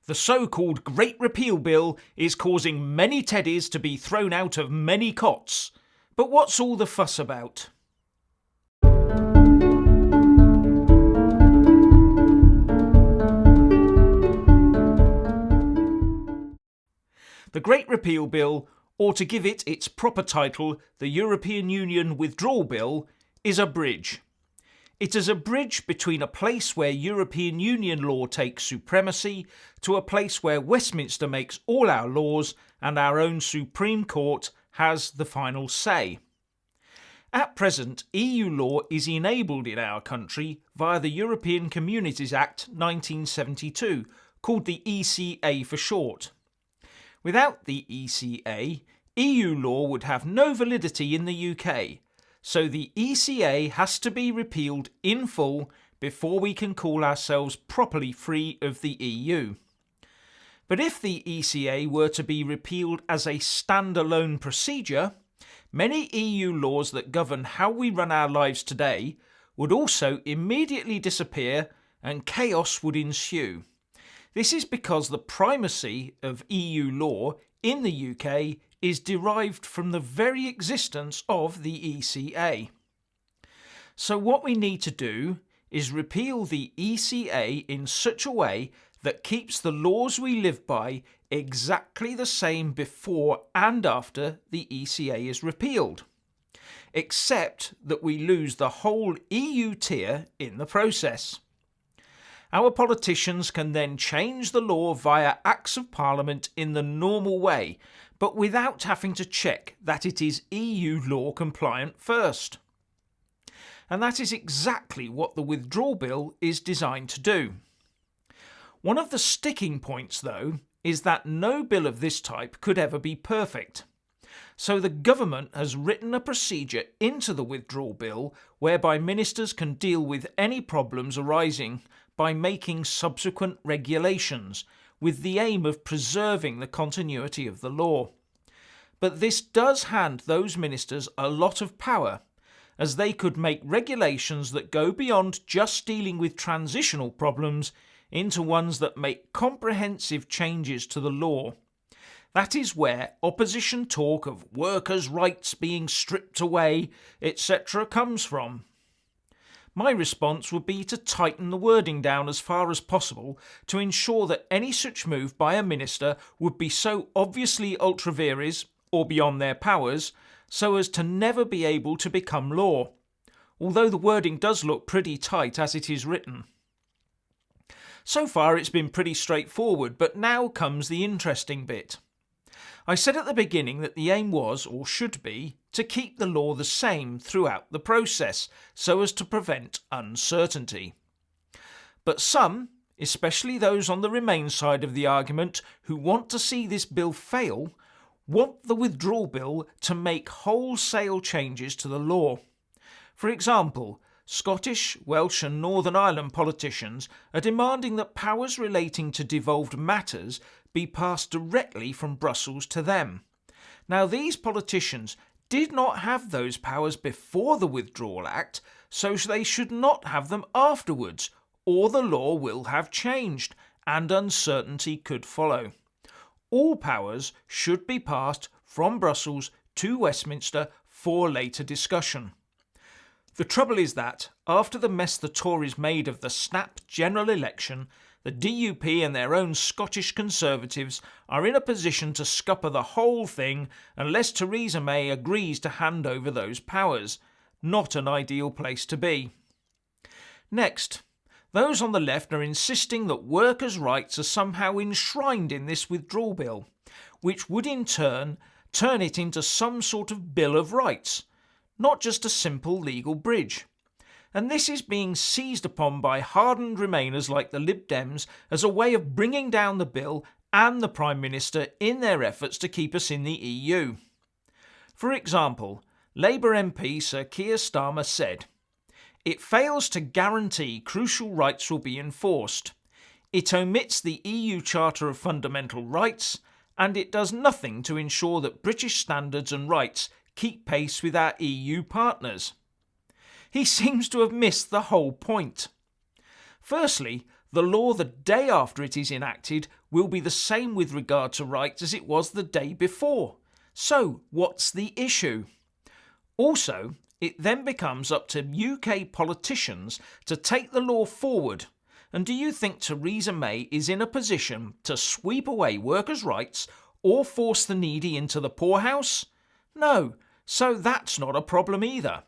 The so-called Great Repeal Bill is causing many teddies to be thrown out of many cots. But what's all the fuss about? The Great Repeal Bill, or to give it its proper title, the European Union Withdrawal Bill, is a bridge. It is a bridge between a place where European Union law takes supremacy to a place where Westminster makes all our laws and our own Supreme Court has the final say. At present, EU law is enabled in our country via the European Communities Act 1972, called the ECA for short. Without the ECA, EU law would have no validity in the UK, so the ECA has to be repealed in full before we can call ourselves properly free of the EU. But if the ECA were to be repealed as a standalone procedure, many EU laws that govern how we run our lives today would also immediately disappear and chaos would ensue. This is because the primacy of EU law in the UK is derived from the very existence of the ECA. So what we need to do is repeal the ECA in such a way that keeps the laws we live by exactly the same before and after the ECA is repealed, except that we lose the whole EU tier in the process. Our politicians can then change the law via Acts of Parliament in the normal way, but without having to check that it is EU law compliant first. And that is exactly what the Withdrawal Bill is designed to do. One of the sticking points, though, is that no bill of this type could ever be perfect. So the government has written a procedure into the Withdrawal Bill whereby ministers can deal with any problems arising by making subsequent regulations, with the aim of preserving the continuity of the law. But this does hand those ministers a lot of power, as they could make regulations that go beyond just dealing with transitional problems into ones that make comprehensive changes to the law. That is where opposition talk of workers' rights being stripped away, etc. comes from. My response would be to tighten the wording down as far as possible to ensure that any such move by a minister would be so obviously ultra vires, or beyond their powers, so as to never be able to become law, although the wording does look pretty tight as it is written. So far it's been pretty straightforward, but now comes the interesting bit. I said at the beginning that the aim was, or should be, to keep the law the same throughout the process, so as to prevent uncertainty. But some, especially those on the Remain side of the argument who want to see this bill fail, want the Withdrawal Bill to make wholesale changes to the law. For example, Scottish, Welsh and Northern Ireland politicians are demanding that powers relating to devolved matters be passed directly from Brussels to them. Now, these politicians did not have those powers before the Withdrawal Act, so they should not have them afterwards, or the law will have changed, and uncertainty could follow. All powers should be passed from Brussels to Westminster for later discussion. The trouble is that, after the mess the Tories made of the snap general election, the DUP and their own Scottish Conservatives are in a position to scupper the whole thing unless Theresa May agrees to hand over those powers. Not an ideal place to be. Next, those on the left are insisting that workers' rights are somehow enshrined in this Withdrawal Bill, which would in turn it into some sort of Bill of Rights, not just a simple legal bridge. And this is being seized upon by hardened Remainers like the Lib Dems as a way of bringing down the bill and the Prime Minister in their efforts to keep us in the EU. For example, Labour MP Sir Keir Starmer said, "It fails to guarantee crucial rights will be enforced. It omits the EU Charter of Fundamental Rights, and it does nothing to ensure that British standards and rights keep pace with our EU partners." He seems to have missed the whole point. Firstly, the law the day after it is enacted will be the same with regard to rights as it was the day before. So what's the issue? Also, it then becomes up to UK politicians to take the law forward. And do you think Theresa May is in a position to sweep away workers' rights or force the needy into the poorhouse? No, so that's not a problem either.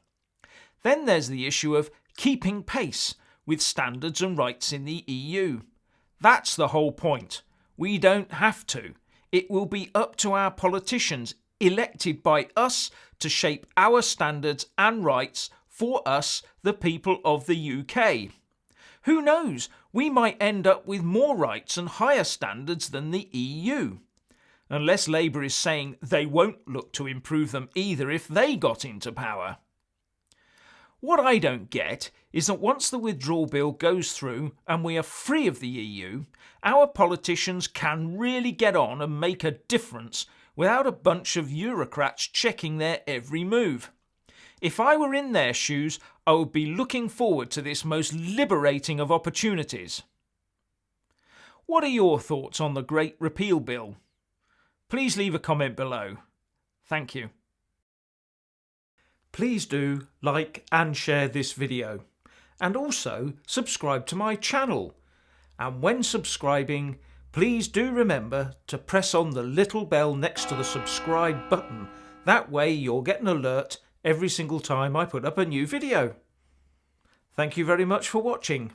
Then there's the issue of keeping pace with standards and rights in the EU. That's the whole point. We don't have to. It will be up to our politicians, elected by us, to shape our standards and rights for us, the people of the UK. Who knows, we might end up with more rights and higher standards than the EU. Unless Labour is saying they won't look to improve them either if they got into power. What I don't get is that once the Withdrawal Bill goes through and we are free of the EU, our politicians can really get on and make a difference without a bunch of bureaucrats checking their every move. If I were in their shoes, I would be looking forward to this most liberating of opportunities. What are your thoughts on the Great Repeal Bill? Please leave a comment below. Thank you. Please do like and share this video, and also subscribe to my channel. And when subscribing, please do remember to press on the little bell next to the subscribe button. That way you'll get an alert every single time I put up a new video. Thank you very much for watching.